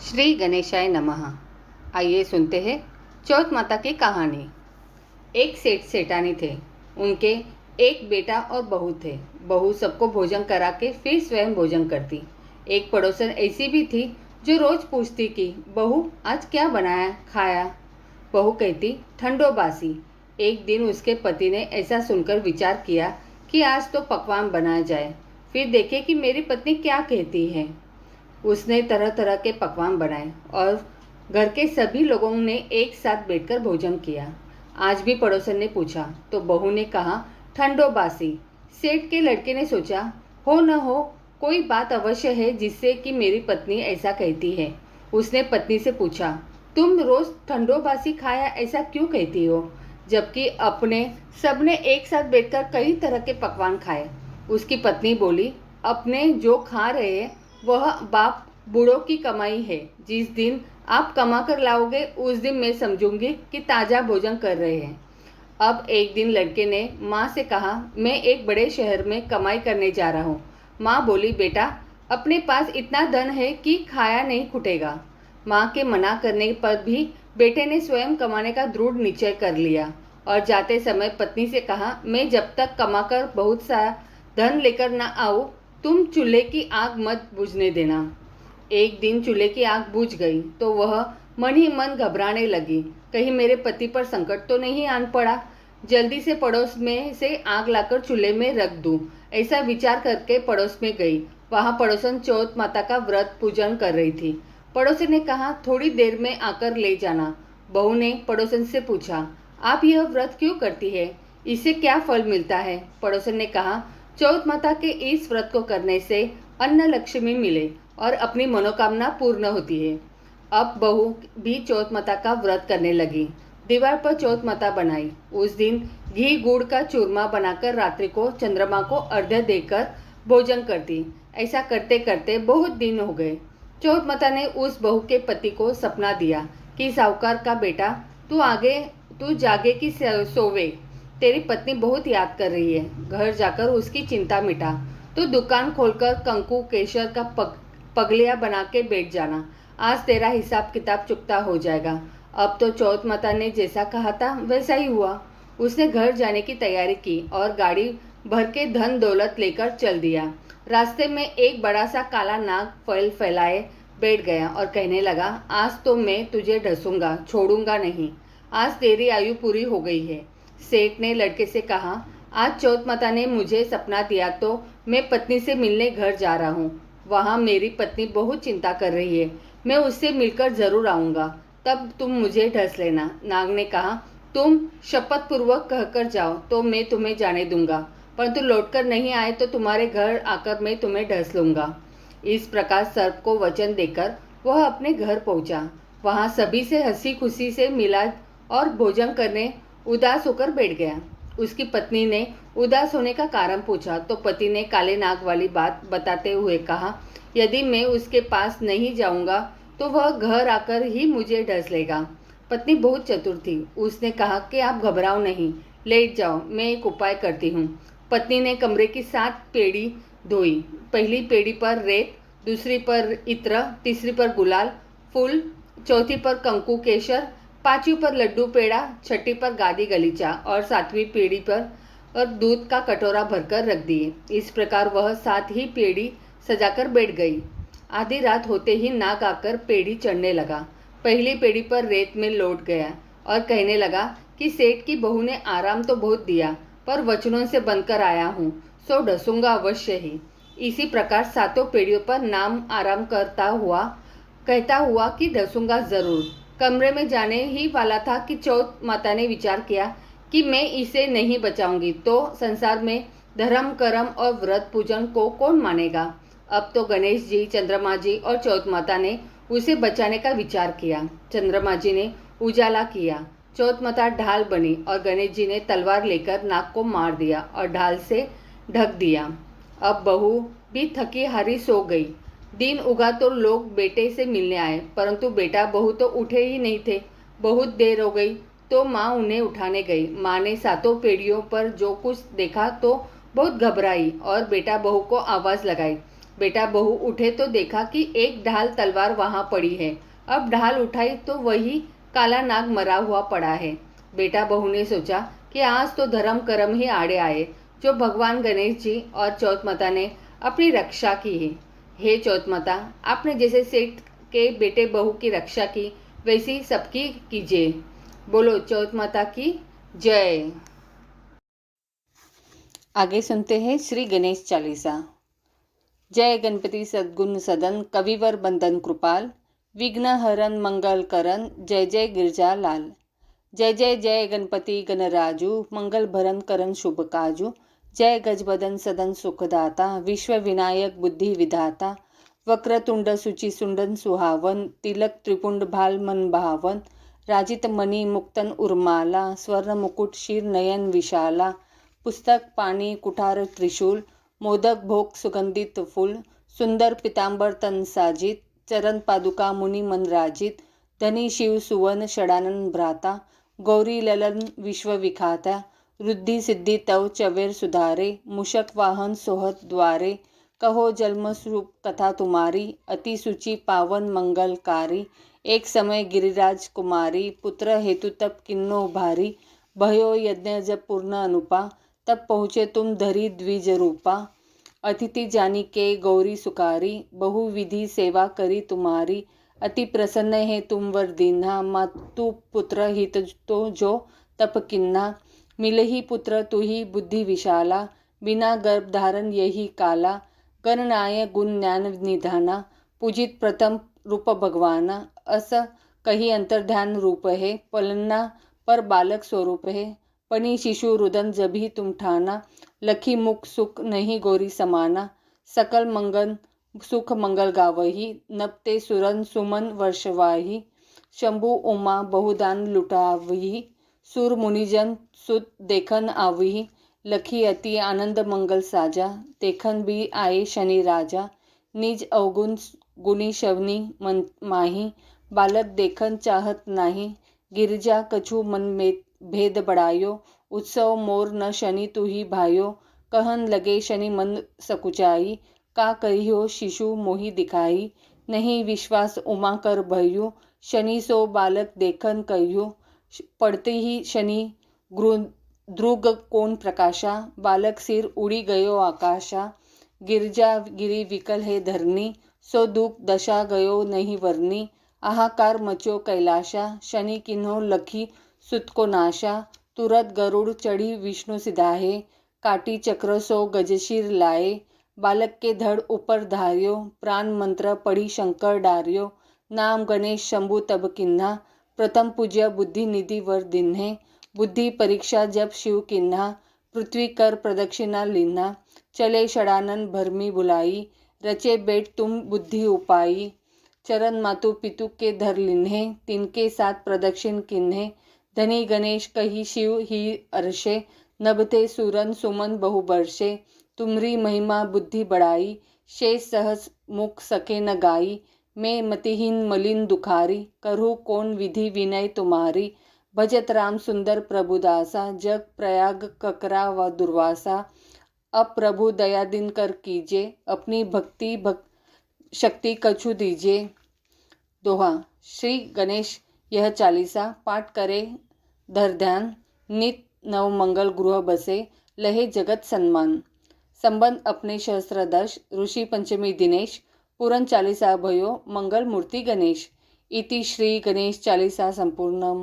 श्री गणेशाय नमः। आइए सुनते हैं चौथ माता की कहानी। एक सेठ सेठानी थे। उनके एक बेटा और बहू थे। बहू सबको भोजन करा के फिर स्वयं भोजन करती। एक पड़ोसन ऐसी भी थी जो रोज पूछती कि बहू आज क्या बनाया खाया। बहू कहती ठंडो बासी। एक दिन उसके पति ने ऐसा सुनकर विचार किया कि आज तो पकवान बनाया जाए, फिर देखे कि मेरी पत्नी क्या कहती है। उसने तरह तरह के पकवान बनाए और घर के सभी लोगों ने एक साथ बैठकर भोजन किया। आज भी पड़ोसन ने पूछा तो बहू ने कहा ठंडो बासी। सेठ के लड़के ने सोचा हो न हो कोई बात अवश्य है जिससे कि मेरी पत्नी ऐसा कहती है। उसने पत्नी से पूछा तुम रोज ठंडो बासी खाया ऐसा क्यों कहती हो, जबकि अपने सबने एक साथ बैठकर कई तरह के पकवान खाए। उसकी पत्नी बोली अपने जो खा रहे हैं वह बाप बूढ़ों की कमाई है। जिस दिन आप कमा कर लाओगे उस दिन मैं समझूंगी कि ताज़ा भोजन कर रहे हैं। अब एक दिन लड़के ने माँ से कहा मैं एक बड़े शहर में कमाई करने जा रहा हूँ। माँ बोली बेटा अपने पास इतना धन है कि खाया नहीं खुटेगा। माँ के मना करने पर भी बेटे ने स्वयं कमाने का दृढ़ निश्चय कर लिया और जाते समय पत्नी से कहा मैं जब तक कमाकर बहुत सा धन लेकर न आऊँ तुम चूल्हे की आग मत बुझने देना। एक दिन चूल्हे की आग बुझ गई तो वह मन ही मन घबराने लगी, कहीं मेरे पति पर संकट तो नहीं आन पड़ा। जल्दी से पड़ोस में से आग लाकर चूल्हे में रख दूं, ऐसा विचार करके पड़ोस में गई। वहां पड़ोसन चौथ माता का व्रत पूजन कर रही थी। पड़ोसी ने कहा थोड़ी देर में आकर ले जाना। बहू ने पड़ोसन से पूछा आप यह व्रत क्यों करती है, इससे क्या फल मिलता है। पड़ोसन ने कहा चौथ माता के इस व्रत को करने से अन्न लक्ष्मी मिले और अपनी मनोकामना पूर्ण होती है। अब बहू भी चौथ माता का व्रत करने लगी। दीवार पर चौथ माता बनाई। उस दिन घी गुड़ का चूरमा बनाकर रात्रि को चंद्रमा को अर्घ्य देकर भोजन करती। ऐसा करते करते बहुत दिन हो गए। चौथ माता ने उस बहू के पति को सपना दिया कि साहूकार का बेटा तू जागे कि सोवे, तेरी पत्नी बहुत याद कर रही है। घर जाकर उसकी चिंता मिटा। तो दुकान खोलकर कंकु केशर का पगलिया बना के बैठ जाना। आज तेरा हिसाब किताब चुकता हो जाएगा। अब तो चौथ माता ने जैसा कहा था वैसा ही हुआ। उसने घर जाने की तैयारी की और गाड़ी भर के धन दौलत लेकर चल दिया। रास्ते में एक बड़ा सा काला नाग फैलाए बैठ गया और कहने लगा आज तो मैं तुझे ढसूंगा, छोड़ूंगा नहीं। आज तेरी आयु पूरी हो गई है। सेठ ने लड़के से कहा आज चौथ माता ने मुझे सपना दिया तो मैं पत्नी से मिलने घर जा रहा हूँ। वहाँ मेरी पत्नी बहुत चिंता कर रही है। मैं उससे मिलकर जरूर आऊँगा, तब तुम मुझे ढस लेना। नाग ने कहा तुम शपथ पूर्वक कहकर जाओ तो मैं तुम्हें जाने दूंगा, परंतु लौटकर नहीं आए तो तुम्हारे घर आकर मैं तुम्हें ढस लूँगा। इस प्रकार सर्प को वचन देकर वह अपने घर पहुँचा। वहाँ सभी से हंसी खुशी से मिला और भोजन करने उदास होकर बैठ गया। उसकी पत्नी ने उदास होने का कारण पूछा तो पति ने काले नाग वाली बात बताते हुए कहा यदि मैं उसके पास नहीं जाऊंगा तो वह घर आकर ही मुझे ढस लेगा। पत्नी बहुत चतुर थी। उसने कहा कि आप घबराओ नहीं, लेट जाओ, मैं एक उपाय करती हूँ। पत्नी ने कमरे की 7 पेड़ी धोई। पहली पेड़ी पर रेत, दूसरी पर इत्र, तीसरी पर गुलाल फूल, चौथी पर कंकु केशर, 5वीं पर लड्डू पेड़ा, 6ठी पर गादी गलीचा और 7वीं पेड़ी पर और दूध का कटोरा भरकर रख दिए। इस प्रकार वह 7 ही पेड़ी सजाकर बैठ गई। आधी रात होते ही नाग आकर पेड़ी चढ़ने लगा। पहली पेड़ी पर रेत में लौट गया और कहने लगा कि सेठ की बहू ने आराम तो बहुत दिया पर वचनों से बनकर आया हूँ, सो ढसूंगा अवश्य ही। इसी प्रकार 7 पेड़ियों पर नाम आराम कहता हुआ कि ढसूंगा जरूर। कमरे में जाने ही वाला था कि चौथ माता ने विचार किया कि मैं इसे नहीं बचाऊंगी तो संसार में धर्म कर्म और व्रत पूजन को कौन मानेगा। अब तो गणेश जी, चंद्रमा जी और चौथ माता ने उसे बचाने का विचार किया। चंद्रमा जी ने उजाला किया, चौथ माता ढाल बनी और गणेश जी ने तलवार लेकर नाग को मार दिया और ढाल से ढक दिया। अब बहू भी थकी हारी सो गई। दिन उगा तो लोग बेटे से मिलने आए, परंतु बेटा बहू तो उठे ही नहीं थे। बहुत देर हो गई तो माँ उन्हें उठाने गई। माँ ने 7 पेड़ियों पर जो कुछ देखा तो बहुत घबराई और बेटा बहू को आवाज़ लगाई। बेटा बहू उठे तो देखा कि एक ढाल तलवार वहां पड़ी है। अब ढाल उठाई तो वही काला नाग मरा हुआ पड़ा है। बेटा बहू ने सोचा कि आज तो धर्म कर्म ही आड़े आए, जो भगवान गणेश जी और चौथ माता ने अपनी रक्षा की है। हे चौथ माता, आपने जैसे सेठ के बेटे बहू की रक्षा की, वैसी सबकी कीजिए। बोलो चौथ माता की जय। आगे सुनते हैं श्री गणेश चालीसा। जय गणपति सद्गुण सदन, कविवर बंदन कृपाल, विघ्न हरन मंगल करन, जय जय गिरजा लाल। जय जय जय गणपति गणराजू, मंगल भरन करन शुभ काजू। जय गजबदन सदन सुखदाता, विश्व विनायक बुद्धि विधाता। वक्रतुंड सुचि सुंडन सुहावन, तिलक त्रिपुंड भाल मन भावन। राजित मणि मुक्तन उर्माला, स्वर्ण मुकुट शीर नयन विशाला। पुस्तक पाणी कुठार त्रिशूल, मोदक भोग सुगंधित फूल। सुंदर पितांबर तन साजित, चरण पादुका मुनि मन राजित। धनी शिव सुवन षडानन भ्राता, गौरी ललन विश्व विखाता। रुद्धि सिद्धि तव चवेर सुधारे, मूषक वाहन सोहत द्वारे। कहो जन्म स्वरूप कथा तुम्हारी, अति सुचि पावन मंगलकारी। एक समय गिरिराज कुमारी, पुत्र हेतु तप किन्नो भारी। भयो यज्ञ जब पूर्ण अनुपा, तब पहुँचे तुम धरी द्विज रूपा। अतिथि जानी के गौरी सुकारी, बहु विधि सेवा करी तुम्हारी। अति प्रसन्न है तुम वर दीन्हा, मातु पुत्र हित तो जो तप किन्हा। मिलहि पुत्र तुहि बुद्धि विशाला, बिना गर्भ धारण यही काला। गणनाय गुण ज्ञान निधाना, पूजित प्रथम रूप भगवाना। अस कही अंतर्ध्यान रूप है, पलना पर बालक स्वरूप है। पनी शिशु रुदन जभी तुम ठाना, लखी मुख सुख नहीं गौरी समाना। सकल मंगल सुख मंगल गावही, नपते सुरन सुमन वर्षवाही। शंभु उमा बहुदान लुटावही, सुर मुनिजन सुत देखन आवही। लखी अति आनंद मंगल साजा, देखन भी आए शनि राजा। निज अवगुण गुणी शवनी मन माही, बालक देखन चाहत नाही। गिरिजा कछु मन में भेद बढ़ायो, उत्सव मोर न शनि तुही भायो। कहन लगे शनि मन सकुचाई, का कहियो शिशु मोहि दिखाई। नहीं विश्वास उमा कर भयु, शनि सो बालक देखन कहियो। पड़ते ही शनि ध्रुग कोण प्रकाशा, बालक सिर उड़ी गयो आकाशा। गिरजा गिरी विकल है धरनी, सो दुख दशा गयो नहीं वरनी। आहाकार मचो कैलाशा, शनि किन्हो लखी सुत को नाशा। तुरत गरुड़ चढ़ी विष्णु सिधाहे, काटी चक्र सो गजशीर लाए। बालक के धड़ ऊपर धार्यो, प्राण मंत्र पढ़ी शंकर डार्यो। नाम गणेश शंभु तब किन्हा, प्रथम पूज्य बुद्धि निधि वर दिन्हे। बुद्धि परीक्षा जब शिव किन्हा, पृथ्वी कर प्रदक्षिणा लिन्हा। चले षडानन भरमी बुलाई, रचे बेट तुम बुद्धि उपाई। चरण मातु पितु के धर लिन्हे, तिनके साथ प्रदक्षिण किन्हे। धनी गणेश कही शिव ही अर्षे, नभते सूरन सुमन बहु बरसे। तुमरी महिमा बुद्धि बढ़ाई, शेष सहस मुख सके न गाई। मैं मतिहीन मलिन दुखारी, करहु कौन विधि विनय तुम्हारी। भजत राम सुंदर प्रभुदासा, जग प्रयाग ककरा व दुर्वासा। अब प्रभु दया दिन कर कीजिए, अपनी भक्ति शक्ति कछु दीजिए। दोहा। श्री गणेश यह चालीसा पाठ करे धर ध्यान, नित नव मंगल गृह बसे, लहे जगत सन्मान। संबंध अपने सहस्त्रदश, ऋषि पंचमी दिनेश, पूरन चालीसा भयो, मंगल मूर्ति गणेश। इति श्री गणेश चालीसा संपूर्णम।